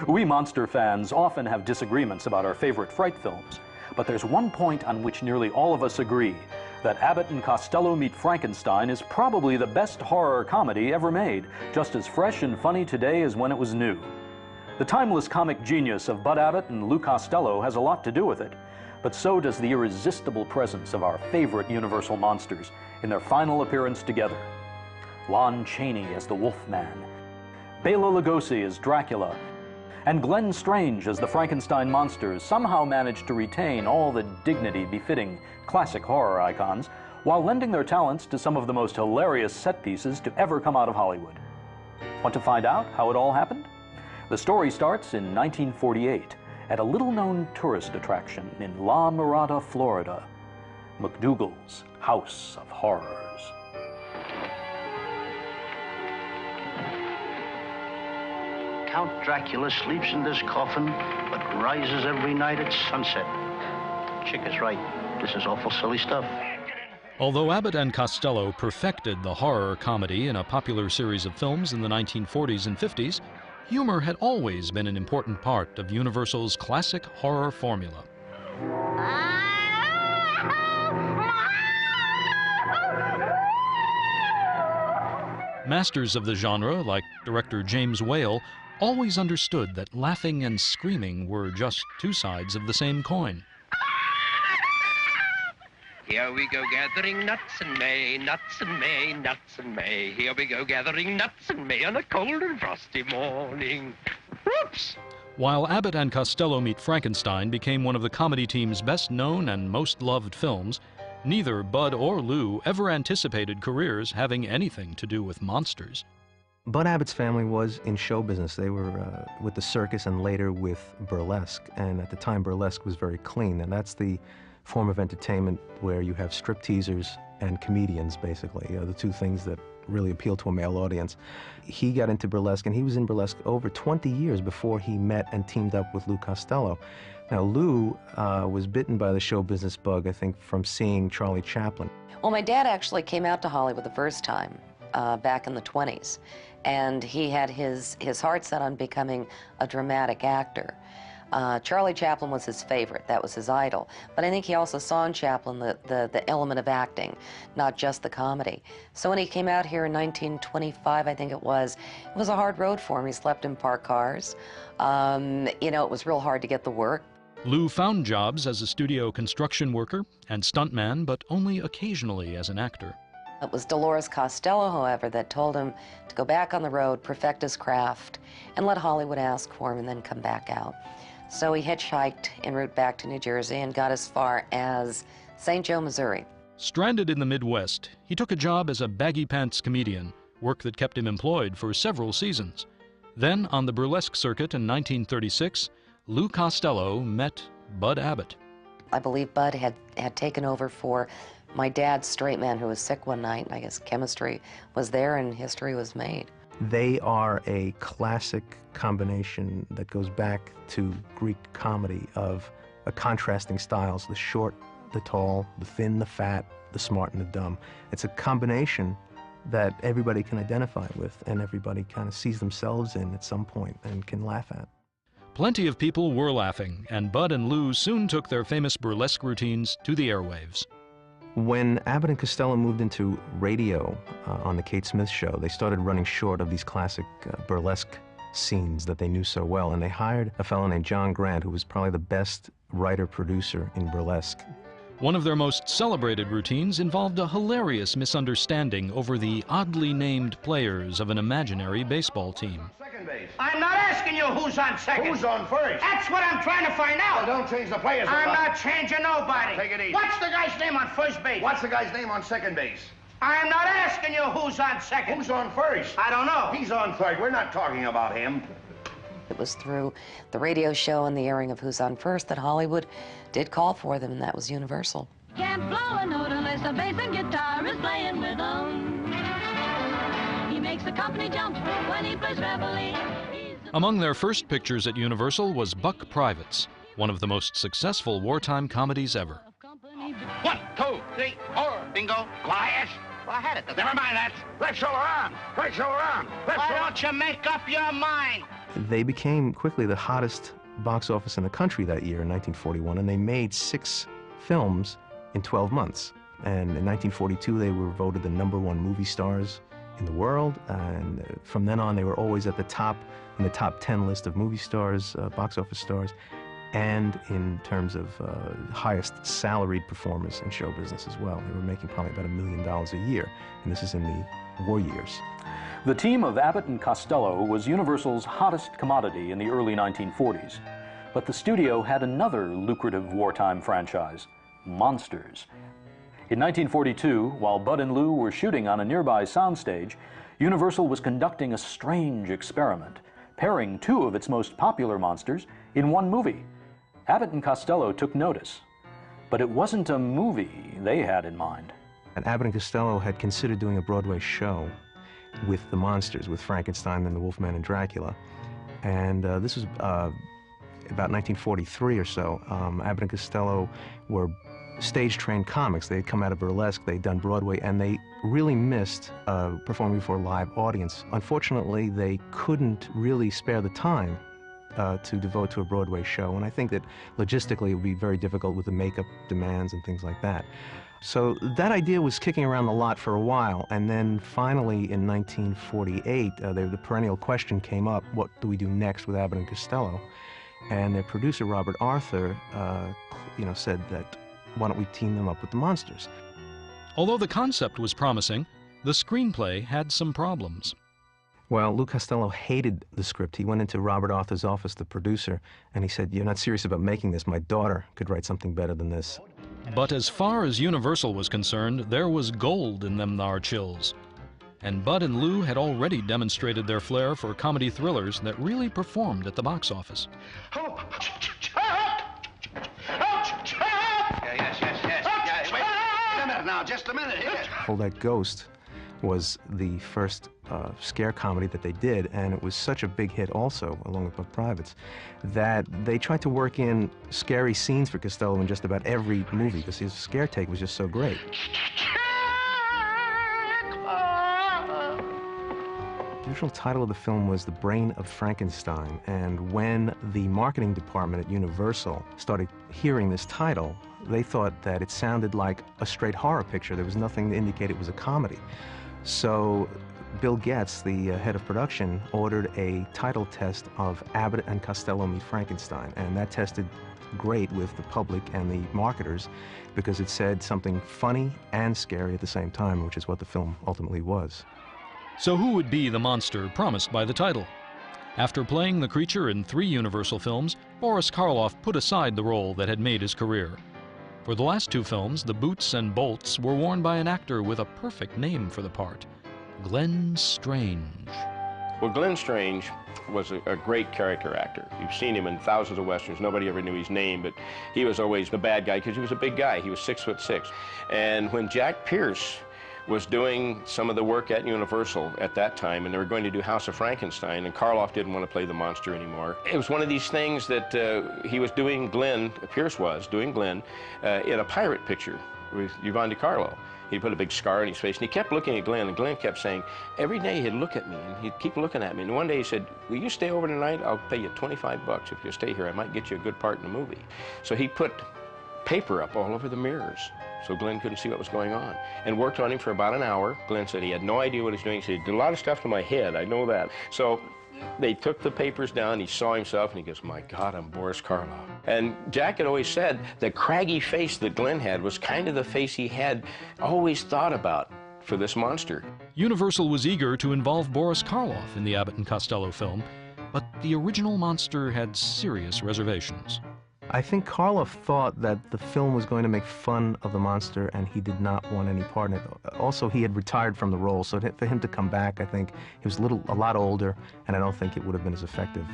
We monster fans often have disagreements about our favorite fright films, but there's one point on which nearly all of us agree, that Abbott and Costello Meet Frankenstein is probably the best horror comedy ever made, just as fresh and funny today as when it was new. The timeless comic genius of Bud Abbott and Lou Costello has a lot to do with it, but so does the irresistible presence of our favorite Universal monsters in their final appearance together. Lon Chaney as the Wolfman, Bela Lugosi as Dracula, and Glenn Strange as the Frankenstein monsters somehow managed to retain all the dignity befitting classic horror icons while lending their talents to some of the most hilarious set pieces to ever come out of Hollywood. Want to find out how it all happened? The story starts in 1948 at a little-known tourist attraction in La Mirada, Florida, McDougal's House of Horrors. Count Dracula sleeps in this coffin, but rises every night at sunset. Chick is right. This is awful silly stuff. Although Abbott and Costello perfected the horror comedy in a popular series of films in the 1940s and 50s, humor had always been an important part of Universal's classic horror formula. Masters of the genre, like director James Whale, always understood that laughing and screaming were just two sides of the same coin. Here we go gathering nuts in May, nuts in May, nuts in May. Here we go gathering nuts in May on a cold and frosty morning. Whoops! While Abbott and Costello Meet Frankenstein became one of the comedy team's best known and most loved films, neither Bud or Lou ever anticipated careers having anything to do with monsters. Bud Abbott's family was in show business. They were with the circus and later with burlesque. And at the time, burlesque was very clean. And that's the form of entertainment where you have stripteasers and comedians, basically, the two things that really appeal to a male audience. He got into burlesque, and he was in burlesque over 20 years before he met and teamed up with Lou Costello. Now, Lou was bitten by the show business bug, I think, from seeing Charlie Chaplin. Well, my dad actually came out to Hollywood the first time back in the 20s, and he had his heart set on becoming a dramatic actor. Charlie Chaplin was his favorite. That was his idol. But I think he also saw in Chaplin the element of acting, not just the comedy. So when he came out here in 1925, I think it was a hard road for him. He slept in parked cars. You know, it was real hard to get the work. Lou found jobs as a studio construction worker and stuntman, but only occasionally as an actor. It was Dolores Costello, however, that told him to go back on the road, perfect his craft, and let Hollywood ask for him and then come back out. So he hitchhiked en route back to New Jersey and got as far as St. Joe, Missouri. Stranded in the Midwest, he took a job as a baggy pants comedian, work that kept him employed for several seasons. Then, on the burlesque circuit in 1936, Lou Costello met Bud Abbott. I believe Bud had taken over for my dad's straight man who was sick one night. I guess chemistry was there and history was made. They are a classic combination that goes back to Greek comedy of contrasting styles, the short, the tall, the thin, the fat, the smart, and the dumb. It's a combination that everybody can identify with and everybody kind of sees themselves in at some point and can laugh at. Plenty of people were laughing, and Bud and Lou soon took their famous burlesque routines to the airwaves. When Abbott and Costello moved into radio on the Kate Smith Show, they started running short of these classic burlesque scenes that they knew so well, and they hired a fellow named John Grant, who was probably the best writer-producer in burlesque. One of their most celebrated routines involved a hilarious misunderstanding over the oddly named players of an imaginary baseball team. I'm not asking you who's on second. Who's on first? That's what I'm trying to find out. Well, don't change the players. I'm not changing nobody. Take it easy. What's the guy's name on first base? What's the guy's name on second base? I'm not asking you who's on second. Who's on first? I don't know. He's on third. We're not talking about him. It was through the radio show and the airing of Who's on First that Hollywood did call for them, and that was Universal. Can't blow a note unless the bass and guitar is playing with him. He makes the company jump when he plays reveille. Among their first pictures at Universal was Buck Privates, one of the most successful wartime comedies ever. 1, 2, 3, 4. Bingo. Quiet. Well, I had it. Never mind that. Let's show around. Let's show around. Why don't you make up your mind? they became quickly the hottest box office in the country that year in 1941, and they made 6 films in 12 months. And in 1942, they were voted the #1 movie stars in the world, and from then on, they were always at the top, in the top 10 list of movie stars, box office stars, and in terms of highest salaried performers in show business as well. They were making probably about $1 million a year, and this is in the war years. The team of Abbott and Costello was Universal's hottest commodity in the early 1940s. But the studio had another lucrative wartime franchise, Monsters. In 1942, while Bud and Lou were shooting on a nearby soundstage, Universal was conducting a strange experiment, pairing 2 of its most popular monsters in one movie. Abbott and Costello took notice, but it wasn't a movie they had in mind. And Abbott and Costello had considered doing a Broadway show with the monsters, with Frankenstein and the Wolfman and Dracula. And this was about 1943 or so. Abbott and Costello were stage-trained comics. They had come out of burlesque, they'd done Broadway, and they really missed performing before a live audience. Unfortunately, they couldn't really spare the time to devote to a Broadway show, and I think that logistically it would be very difficult with the makeup demands and things like that. So that idea was kicking around the lot for a while, and then finally in 1948, the perennial question came up, what do we do next with Abbott and Costello? And their producer, Robert Arthur, said that, why don't we team them up with the monsters? Although the concept was promising, the screenplay had some problems. Well, Lou Costello hated the script. He went into Robert Arthur's office, the producer, and he said, "You're not serious about making this. My daughter could write something better than this." But as far as Universal was concerned, there was gold in them thar chills. And Bud and Lou had already demonstrated their flair for comedy thrillers that really performed at the box office. Now, just a minute here. Hold That Ghost was the first scare comedy that they did, and it was such a big hit also, along with Buck Privates, that they tried to work in scary scenes for Costello in just about every movie, because his scare take was just so great. The original title of the film was The Brain of Frankenstein, and when the marketing department at Universal started hearing this title, they thought that it sounded like a straight horror picture. There was nothing to indicate it was a comedy. So Bill Getz, the head of production, ordered a title test of Abbott and Costello Meet Frankenstein, and that tested great with the public and the marketers because it said something funny and scary at the same time, which is what the film ultimately was. So who would be the monster promised by the title? After playing the creature in 3 Universal films, Boris Karloff put aside the role that had made his career. For the last 2 films, the boots and bolts were worn by an actor with a perfect name for the part, Glenn Strange. Well, Glenn Strange was a great character actor. You've seen him in thousands of westerns. Nobody ever knew his name, but he was always the bad guy because he was a big guy. He was 6'6". And when Jack Pierce was doing some of the work at Universal at that time, and they were going to do House of Frankenstein, and Karloff didn't want to play the monster anymore. It was one of these things that he was doing Glenn, Pierce was doing Glenn, in a pirate picture with Yvonne DiCarlo. He put a big scar on his face, and he kept looking at Glenn, and Glenn kept saying, every day he'd look at me, and he'd keep looking at me. And one day he said, "Will you stay over tonight? I'll pay you $25 if you stay here. I might get you a good part in the movie." So he put paper up all over the mirrors so Glenn couldn't see what was going on, and worked on him for about an hour. Glenn said he had no idea what he was doing. He said, "He did a lot of stuff to my head, I know that." So they took the papers down, he saw himself, and he goes, "My God, I'm Boris Karloff." And Jack had always said the craggy face that Glenn had was kind of the face he had always thought about for this monster. Universal was eager to involve Boris Karloff in the Abbott and Costello film, but the original monster had serious reservations. I think Karloff thought that the film was going to make fun of the monster, and he did not want any part in it. Also, he had retired from the role, so for him to come back, I think he was a lot older, and I don't think it would have been as effective.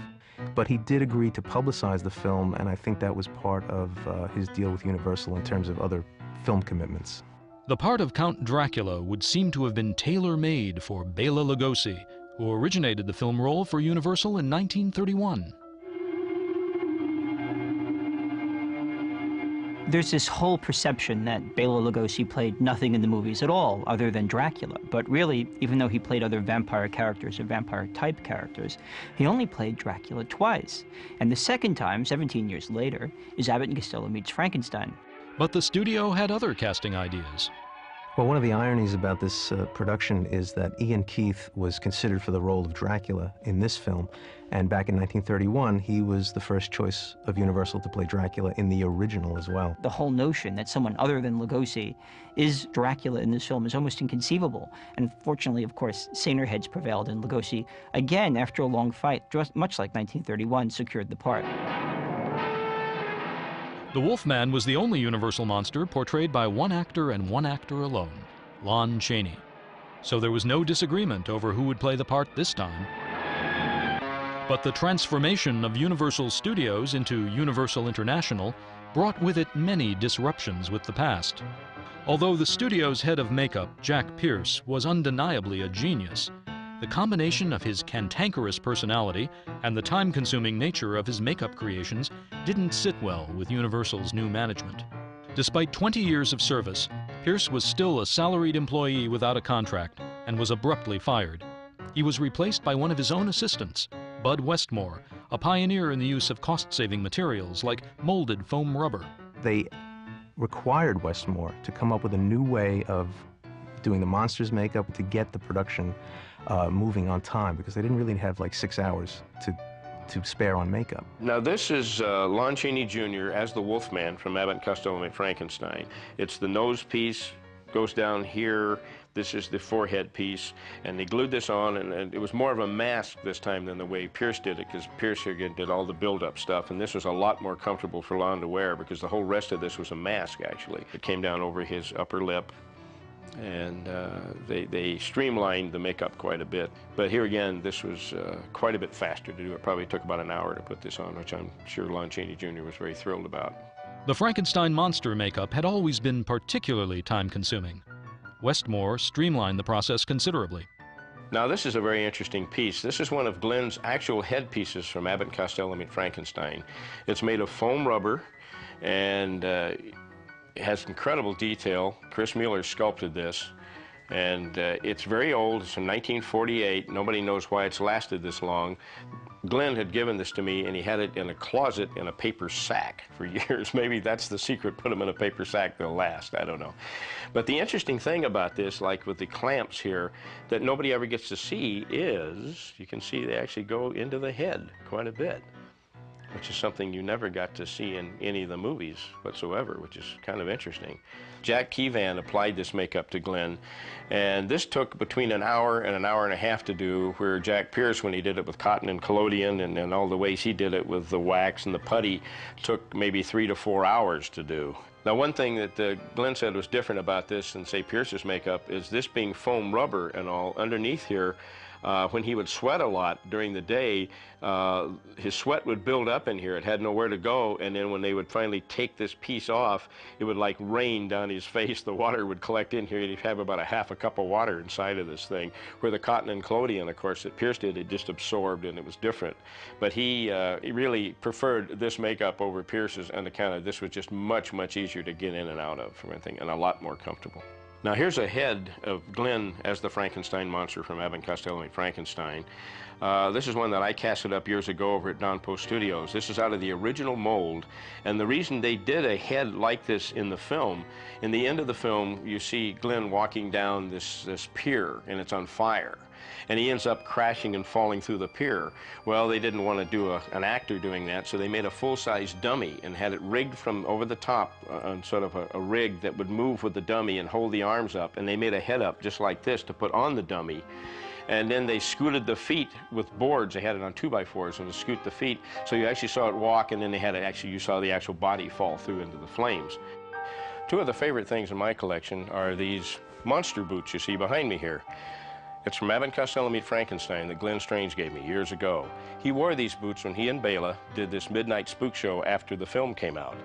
But he did agree to publicize the film, and I think that was part of his deal with Universal in terms of other film commitments. The part of Count Dracula would seem to have been tailor-made for Bela Lugosi, who originated the film role for Universal in 1931. There's this whole perception that Bela Lugosi played nothing in the movies at all other than Dracula. But really, even though he played other vampire characters or vampire-type characters, he only played Dracula twice. And the second time, 17 years later, is Abbott and Costello meets Frankenstein. But the studio had other casting ideas. Well, one of the ironies about this production is that Ian Keith was considered for the role of Dracula in this film, and back in 1931, he was the first choice of Universal to play Dracula in the original as well. The whole notion that someone other than Lugosi is Dracula in this film is almost inconceivable. And fortunately, of course, saner heads prevailed, and Lugosi, again, after a long fight, just much like 1931, secured the part. The Wolfman was the only Universal monster portrayed by one actor and one actor alone, Lon Chaney. So there was no disagreement over who would play the part this time. But the transformation of Universal Studios into Universal International brought with it many disruptions with the past. Although the studio's head of makeup, Jack Pierce, was undeniably a genius, the combination of his cantankerous personality and the time-consuming nature of his makeup creations didn't sit well with Universal's new management. Despite 20 years of service, Pierce was still a salaried employee without a contract and was abruptly fired. He was replaced by one of his own assistants, Bud Westmore, a pioneer in the use of cost-saving materials like molded foam rubber. They required Westmore to come up with a new way of doing the monsters' makeup to get the production moving on time, because they didn't really have like 6 hours to spare on makeup. Now this is Lon Chaney Jr. as the Wolfman from Abbott and Costello Meet Frankenstein. It's the nose piece, goes down here. This is the forehead piece, and they glued this on, and it was more of a mask this time than the way Pierce did it, because Pierce again did all the build-up stuff, and this was a lot more comfortable for Lon to wear, because the whole rest of this was a mask, actually. It came down over his upper lip, and they streamlined the makeup quite a bit. But here again, this was quite a bit faster to do. It probably took about an hour to put this on, which I'm sure Lon Chaney Jr. was very thrilled about. The Frankenstein monster makeup had always been particularly time-consuming. Westmore streamlined the process considerably. Now this is a very interesting piece. This is one of Glenn's actual headpieces from Abbott and Costello Meet Frankenstein. It's made of foam rubber, and it has incredible detail. Chris Mueller sculpted this, and it's very old. It's from 1948. Nobody knows why it's lasted this long. Glenn had given this to me, and he had it in a closet in a paper sack for years. Maybe that's the secret, put them in a paper sack, they'll last, I don't know. But the interesting thing about this, like with the clamps here, that nobody ever gets to see is, you can see they actually go into the head quite a bit, which is something you never got to see in any of the movies whatsoever, which is kind of interesting. Jack Keevan applied this makeup to Glenn, and this took between an hour and a half to do, where Jack Pierce, when he did it with cotton and collodion and all the ways he did it with the wax and the putty, took maybe 3 to 4 hours to do. Now, one thing that Glenn said was different about this than, say, Pierce's makeup is this being foam rubber and all, underneath here, when he would sweat a lot during the day, his sweat would build up in here. It had nowhere to go, and then when they would finally take this piece off, it would like rain down his face. The water would collect in here, and he'd have about a half a cup of water inside of this thing, where the cotton and collodion, of course, that Pierce did, it just absorbed, and it was different. But he really preferred this makeup over Pierce's on account of this was just much, much easier to get in and out of from anything, and a lot more comfortable. Now here's a head of Glenn as the Frankenstein monster from Abbott and Costello Meet Frankenstein. This is one that I casted up years ago over at Don Post Studios. This is out of the original mold, and the reason they did a head like this in the film, in the end of the film you see Glenn walking down this pier, and it's on fire. And he ends up crashing and falling through the pier. Well, they didn't want to do an actor doing that, so they made a full-size dummy and had it rigged from over the top on sort of a rig that would move with the dummy and hold the arms up. And they made a head up just like this to put on the dummy. And then they scooted the feet with boards. They had it on 2x4s and to scoot the feet. So you actually saw it walk, and then they had it actually, you saw the actual body fall through into the flames. Two of the favorite things in my collection are these monster boots you see behind me here. It's from Abbott and Costello Meet Frankenstein that Glenn Strange gave me years ago. He wore these boots when he and Bela did this midnight spook show after the film came out.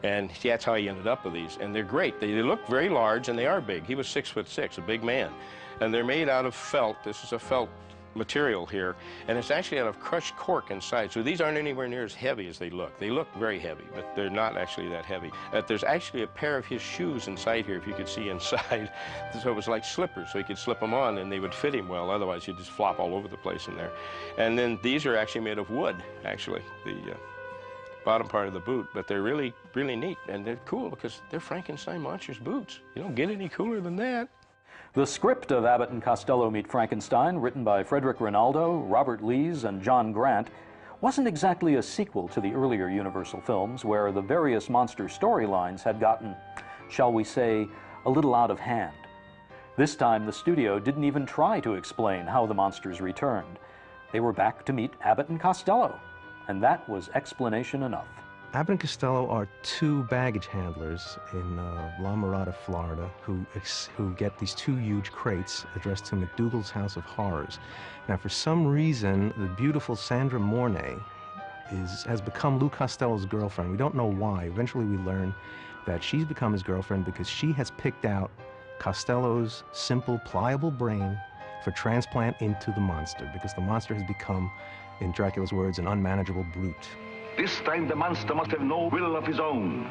And that's how he ended up with these. And they're great. They look very large, and they are big. He was 6'6", a big man. And they're made out of felt. This is a felt material here, and it's actually out of crushed cork inside. So these aren't anywhere near as heavy as they look. They look very heavy, but they're not actually that heavy. There's actually a pair of his shoes inside here, if you could see inside. So it was like slippers, so he could slip them on and they would fit him well. Otherwise, he'd just flop all over the place in there. And then these are actually made of wood, actually, the bottom part of the boot. But they're really, really neat, and they're cool because they're Frankenstein monsters boots. You don't get any cooler than that. The script of Abbott and Costello Meet Frankenstein, written by Frederick Rinaldo, Robert Lees, and John Grant, wasn't exactly a sequel to the earlier Universal films, where the various monster storylines had gotten, shall we say, a little out of hand. This time, the studio didn't even try to explain how the monsters returned. They were back to meet Abbott and Costello, and that was explanation enough. Abbott and Costello are two baggage handlers in La Mirada, Florida, who get these two huge crates addressed to McDougal's House of Horrors. Now, for some reason, the beautiful Sandra Mornay has become Lou Costello's girlfriend. We don't know why. Eventually, we learn that she's become his girlfriend because she has picked out Costello's simple, pliable brain for transplant into the monster, because the monster has become, in Dracula's words, an unmanageable brute. This time the monster must have no will of his own,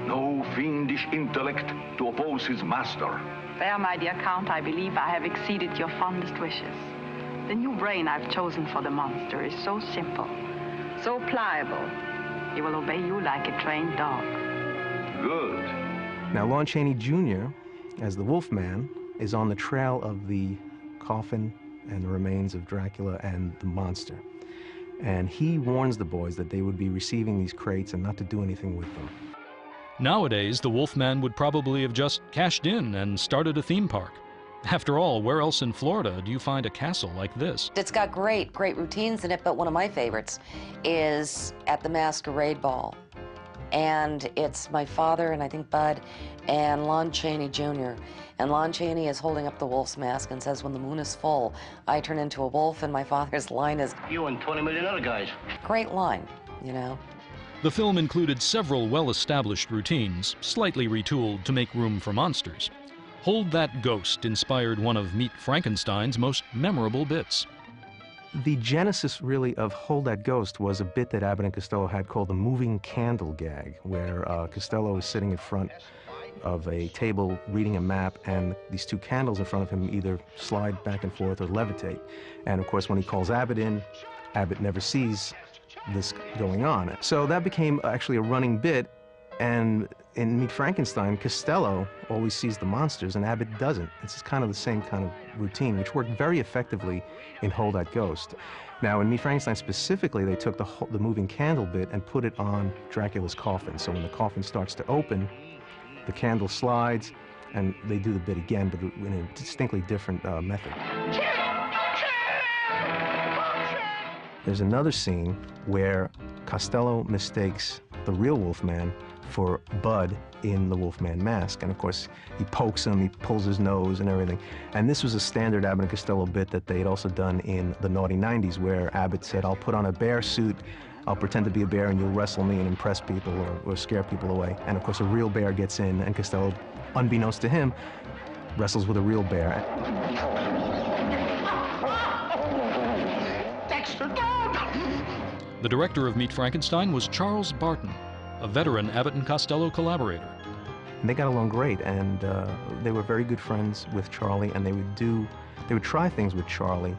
no fiendish intellect to oppose his master. There, my dear Count, I believe I have exceeded your fondest wishes. The new brain I've chosen for the monster is so simple, so pliable, he will obey you like a trained dog. Good. Now, Lon Chaney Jr., as the Wolfman, is on the trail of the coffin and the remains of Dracula and the monster. And he warns the boys that they would be receiving these crates and not to do anything with them. Nowadays, the Wolfman would probably have just cashed in and started a theme park. After all, where else in Florida do you find a castle like this? It's got great routines in it, but one of my favorites is at the Masquerade Ball. And it's my father, and I think Bud, and Lon Chaney Jr. And Lon Chaney is holding up the wolf's mask and says, when the moon is full, I turn into a wolf, and my father's line is, You and 20 million other guys. Great line, you know. The film included several well-established routines, slightly retooled to make room for monsters. Hold That Ghost inspired one of Meet Frankenstein's most memorable bits. The genesis, really, of Hold That Ghost was a bit that Abbott and Costello had called the moving candle gag, where Costello is sitting in front of a table reading a map, and these two candles in front of him either slide back and forth or levitate. And of course, when he calls Abbott in, Abbott never sees this going on. So that became actually a running bit, and in Meet Frankenstein, Costello always sees the monsters and Abbott doesn't. It's kind of the same kind of routine, which worked very effectively in Hold That Ghost. Now, in Meet Frankenstein specifically, they took the moving candle bit and put it on Dracula's coffin. So when the coffin starts to open, the candle slides, and they do the bit again, but in a distinctly different method. There's another scene where Costello mistakes the real Wolfman for Bud in the Wolfman mask. And of course, he pokes him, he pulls his nose and everything. And this was a standard Abbott and Costello bit that they had also done in the naughty 90s, where Abbott said, I'll put on a bear suit, I'll pretend to be a bear, and you'll wrestle me and impress people or scare people away. And of course, a real bear gets in, and Costello, unbeknownst to him, wrestles with a real bear. The director of Meet Frankenstein was Charles Barton, a veteran Abbott and Costello collaborator. And they got along great, and they were very good friends with Charlie, and they would try things with Charlie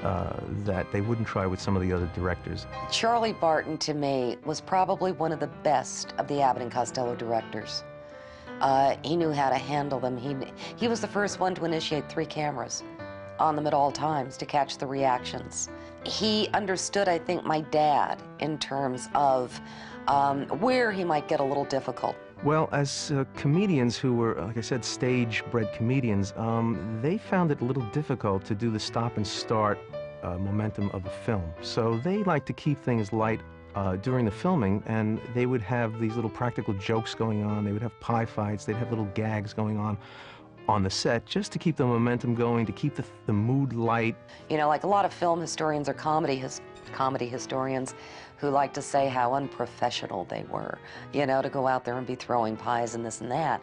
that they wouldn't try with some of the other directors. Charlie Barton, to me, was probably one of the best of the Abbott and Costello directors. He knew how to handle them. He was the first one to initiate 3 cameras on them at all times to catch the reactions. He understood, I think, my dad in terms of where he might get a little difficult. Well, as comedians who were, like I said, stage-bred comedians, they found it a little difficult to do the stop and start momentum of a film. So they like to keep things light during the filming, and they would have these little practical jokes going on. They would have pie fights. They'd have little gags going on the set, just to keep the momentum going, to keep the mood light. You know, like a lot of film historians or comedy historians who like to say how unprofessional they were, you know, to go out there and be throwing pies and this and that.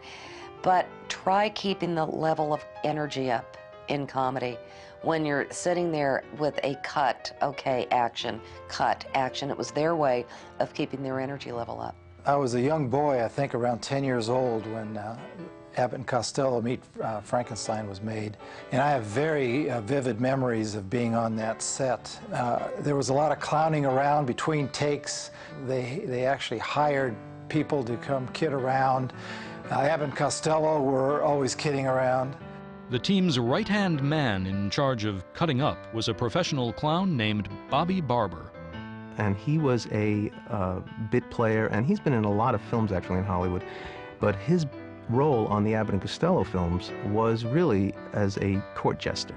But try keeping the level of energy up in comedy. When you're sitting there with a cut, okay, action, cut, action. It was their way of keeping their energy level up. I was a young boy, I think around 10 years old, when Abbott and Costello Meet Frankenstein was made. And I have very vivid memories of being on that set. There was a lot of clowning around between takes. They actually hired people to come kid around. Abbott and Costello were always kidding around. The team's right-hand man in charge of cutting up was a professional clown named Bobby Barber. And he was a bit player, and he's been in a lot of films actually in Hollywood, but his role on the Abbott and Costello films was really as a court jester.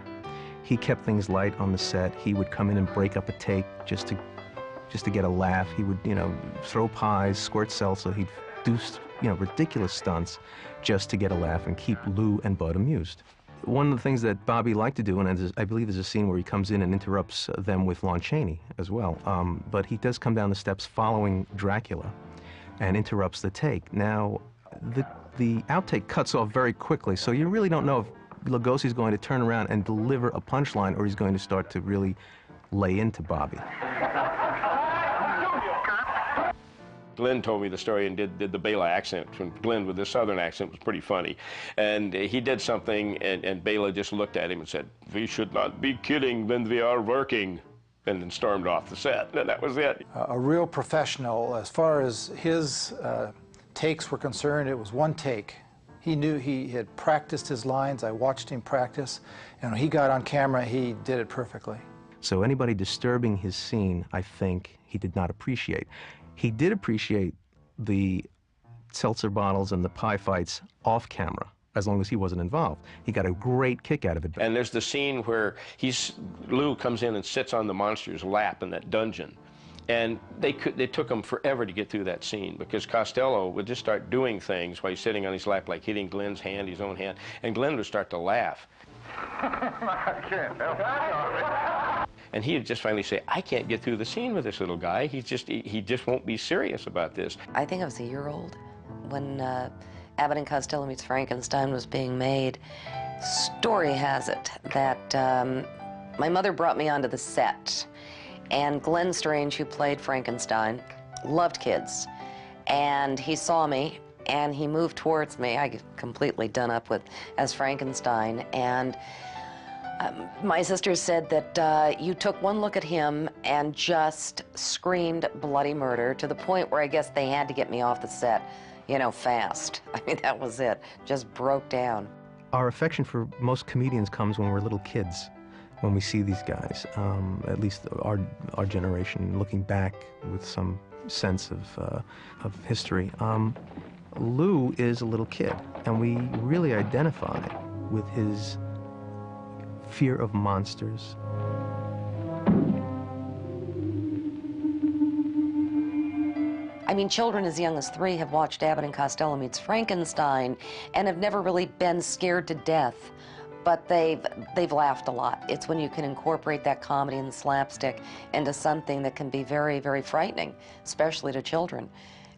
He kept things light on the set. He would come in and break up a take just to get a laugh. He would, you know, throw pies, squirt salsa. He'd do, you know, ridiculous stunts just to get a laugh and keep Lou and Bud amused. One of the things that Bobby liked to do, and I believe there's a scene where he comes in and interrupts them with Lon Chaney as well, but he does come down the steps following Dracula and interrupts the take. Now, the outtake cuts off very quickly, so you really don't know if Lugosi's going to turn around and deliver a punchline or he's going to start to really lay into Bobby. Glenn told me the story and did the Bela accent. When Glenn with the southern accent was pretty funny. And he did something, and Bela just looked at him and said, "We should not be kidding when we are working," and then stormed off the set. And that was it. A real professional. As far as his takes were concerned, it was one take. He knew he had practiced his lines. I watched him practice, and when he got on camera, he did it perfectly. So anybody disturbing his scene, I think, he did not appreciate. He did appreciate the seltzer bottles and the pie fights off camera, as long as he wasn't involved. He got a great kick out of it. And there's the scene where Lou comes in and sits on the monster's lap in that dungeon. And they took him forever to get through that scene because Costello would just start doing things while he's sitting on his lap, like hitting Glenn's hand, his own hand, and Glenn would start to laugh. I can't help it. And he would just finally say, "I can't get through the scene with this little guy. He just won't be serious about this." I think I was a year old when Abbott and Costello Meets Frankenstein was being made. Story has it that my mother brought me onto the set, and Glenn Strange, who played Frankenstein, loved kids, and he saw me and he moved towards me. I get completely done up with as Frankenstein, and my sister said that you took one look at him and just screamed bloody murder, to the point where I guess they had to get me off the set, you know, fast. I mean, that was it. Just broke down. Our affection for most comedians comes when we're little kids, when we see these guys, at least our generation, looking back with some sense of history. Lou is a little kid, and we really identify with his fear of monsters. I mean, children as young as 3 have watched Abbott and Costello Meets Frankenstein and have never really been scared to death, but they've laughed a lot. It's when you can incorporate that comedy and slapstick into something that can be very, very frightening, especially to children.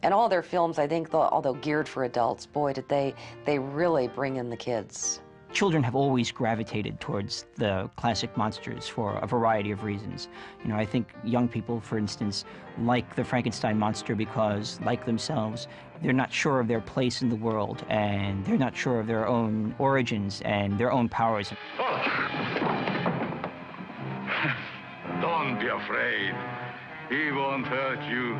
And all their films, I think, although geared for adults, boy, did they really bring in the kids. Children have always gravitated towards the classic monsters for a variety of reasons. You know, I think young people, for instance, like the Frankenstein monster because, like themselves, they're not sure of their place in the world, and they're not sure of their own origins and their own powers. Don't be afraid. He won't hurt you.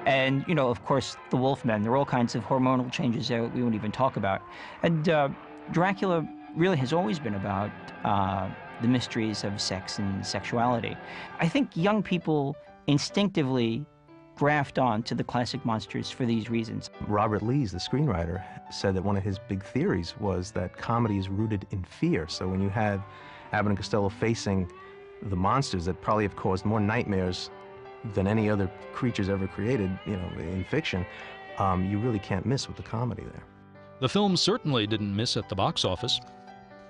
And, you know, of course, the Wolfmen. There are all kinds of hormonal changes that we won't even talk about. And Dracula really has always been about the mysteries of sex and sexuality. I think young people instinctively graft on to the classic monsters for these reasons. Robert Lees, the screenwriter, said that one of his big theories was that comedy is rooted in fear. So when you have Abbott and Costello facing the monsters that probably have caused more nightmares than any other creatures ever created, you know, in fiction, you really can't miss with the comedy there. The film certainly didn't miss at the box office.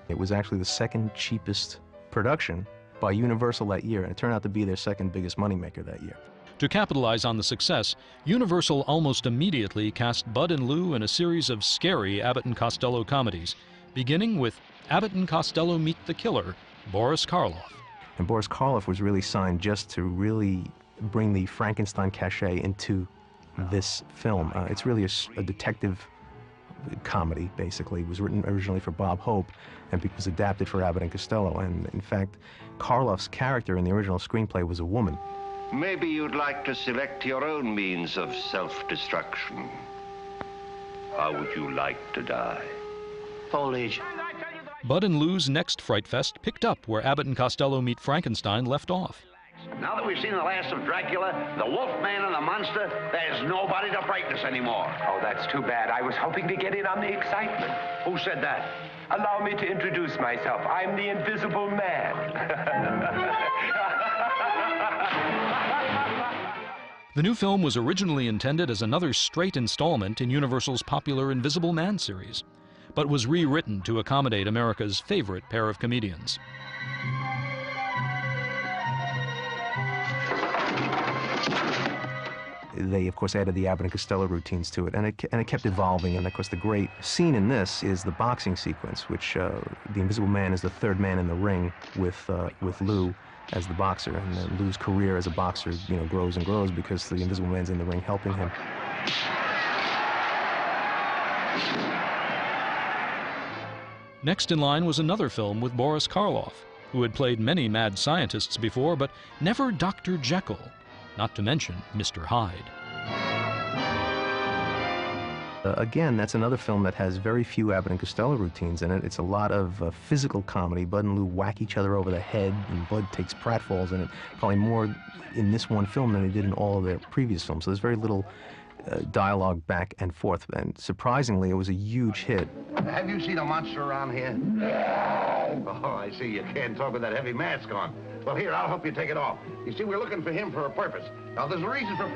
It was actually the second cheapest production by Universal that year, and it turned out to be their second biggest moneymaker that year. To capitalize on the success, Universal almost immediately cast Bud and Lou in a series of scary Abbott and Costello comedies, beginning with Abbott and Costello Meet the Killer, Boris Karloff. And Boris Karloff was really signed just to really bring the Frankenstein cachet into this film. It's really a detective comedy, basically. It was written originally for Bob Hope and was adapted for Abbott and Costello. And in fact, Karloff's character in the original screenplay was a woman. Maybe you'd like to select your own means of self-destruction. How would you like to die? Foliage. Bud and Lou's next Fright Fest picked up where Abbott and Costello Meet Frankenstein left off. Now that we've seen the last of Dracula, the Wolfman and the monster, there's nobody to frighten us anymore. Oh, that's too bad. I was hoping to get in on the excitement. Who said that? Allow me to introduce myself. I'm the Invisible Man. The new film was originally intended as another straight installment in Universal's popular Invisible Man series, but was rewritten to accommodate America's favorite pair of comedians. They, of course, added the Abbott and Costello routines to it, and it kept evolving. And, of course, the great scene in this is the boxing sequence, which the Invisible Man is the third man in the ring with Lou as the boxer. And then Lou's career as a boxer, you know, grows and grows because the Invisible Man's in the ring helping him. Next in line was another film with Boris Karloff, who had played many mad scientists before, but never Dr. Jekyll, not to mention Mr. Hyde. Again, that's another film that has very few Abbott and Costello routines in it. It's a lot of physical comedy. Bud and Lou whack each other over the head, and Bud takes pratfalls in it, probably more in this one film than they did in all of their previous films. So there's very little dialogue back and forth, and surprisingly, it was a huge hit. Have you seen a monster around here? Oh, I see. You can't talk with that heavy mask on. Well, here, I'll help you take it off. You see, we're looking for him for a purpose. Now, there's a reason for...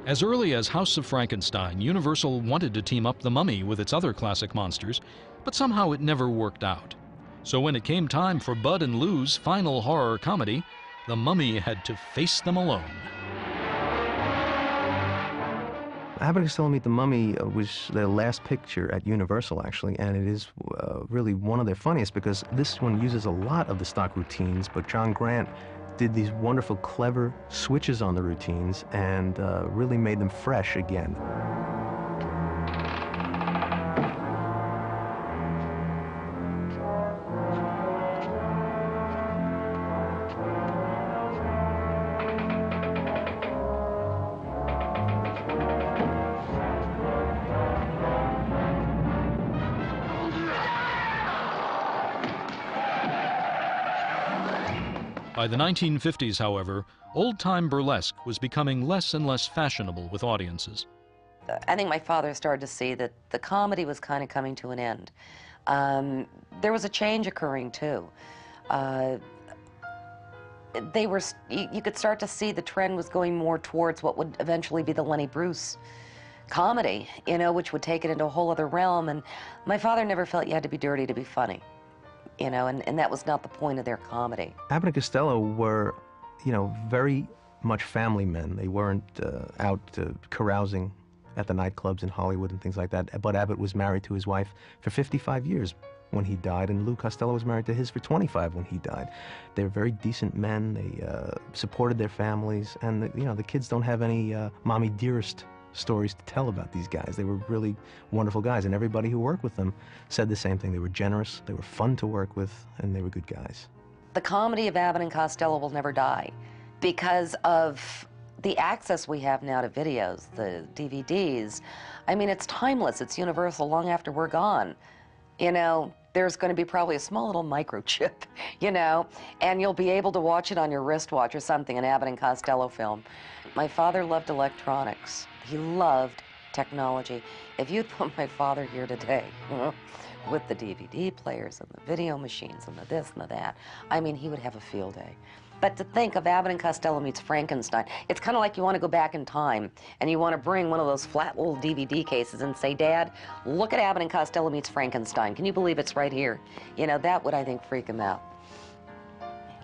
As early as House of Frankenstein, Universal wanted to team up the Mummy with its other classic monsters, but somehow it never worked out. So when it came time for Bud and Lou's final horror comedy, the Mummy had to face them alone. Abbott and Costello Meet the Mummy was their last picture at Universal, actually, and it is really one of their funniest because this one uses a lot of the stock routines, but John Grant did these wonderful, clever switches on the routines and really made them fresh again. By the 1950s, however, old-time burlesque was becoming less and less fashionable with audiences. I think my father started to see that the comedy was kind of coming to an end. There was a change occurring, too. You could start to see the trend was going more towards what would eventually be the Lenny Bruce comedy, you know, which would take it into a whole other realm. And my father never felt you had to be dirty to be funny. You know, and that was not the point of their comedy. Abbott and Costello were, you know, very much family men. They weren't out carousing at the nightclubs in Hollywood and things like that. Bud Abbott was married to his wife for 55 years when he died, and Lou Costello was married to his for 25 when he died. They were very decent men. They supported their families, and you know, the kids don't have any mommy dearest stories to tell about these guys. They were really wonderful guys, and everybody who worked with them said the same thing. They were generous, they were fun to work with, and they were good guys. The comedy of Abbott and Costello will never die because of the access we have now to videos, the DVDs. I mean, it's timeless. It's universal long after we're gone. You know, there's going to be probably a small little microchip, you know, and you'll be able to watch it on your wristwatch or something, an Abbott and Costello film. My father loved electronics. He loved technology. If you'd put my father here today, with the DVD players and the video machines and the this and the that, I mean, he would have a field day. But to think of Abbott and Costello meets Frankenstein, it's kind of like you want to go back in time and you want to bring one of those flat little DVD cases and say, Dad, look at Abbott and Costello meets Frankenstein. Can you believe it's right here? You know, that would, I think, freak him out.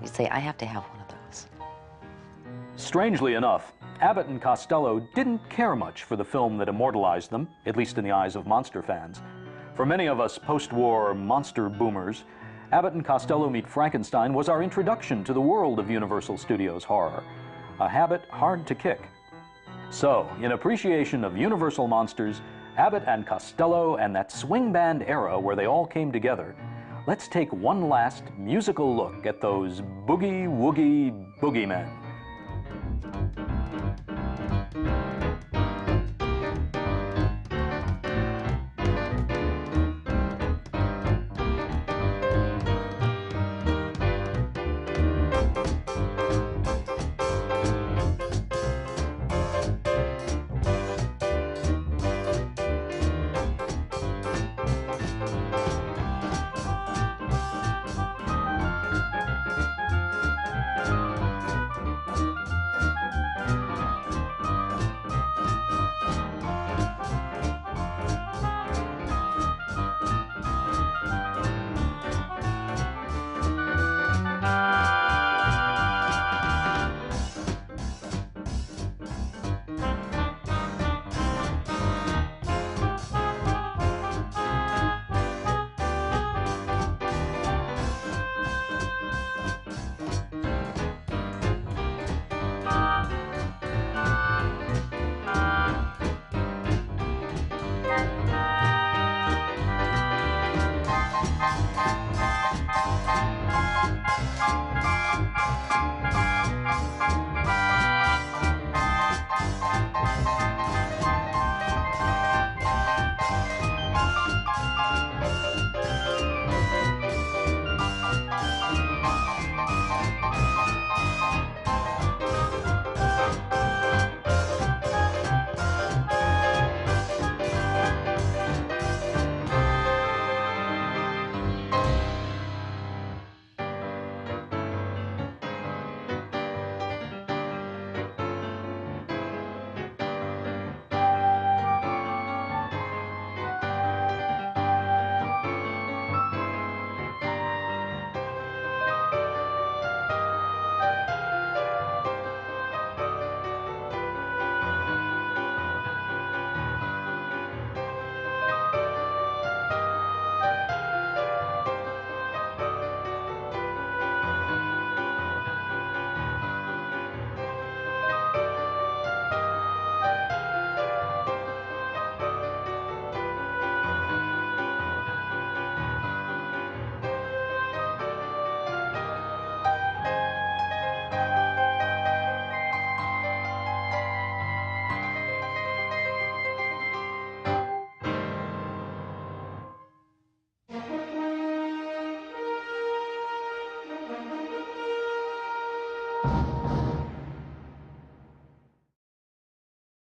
You'd say, I have to have one of those. Strangely enough, Abbott and Costello didn't care much for the film that immortalized them, at least in the eyes of monster fans. For many of us post-war monster boomers, Abbott and Costello Meet Frankenstein was our introduction to the world of Universal Studios horror, a habit hard to kick. So, in appreciation of Universal monsters, Abbott and Costello, and that swing band era where they all came together, let's take one last musical look at those boogie-woogie boogeymen.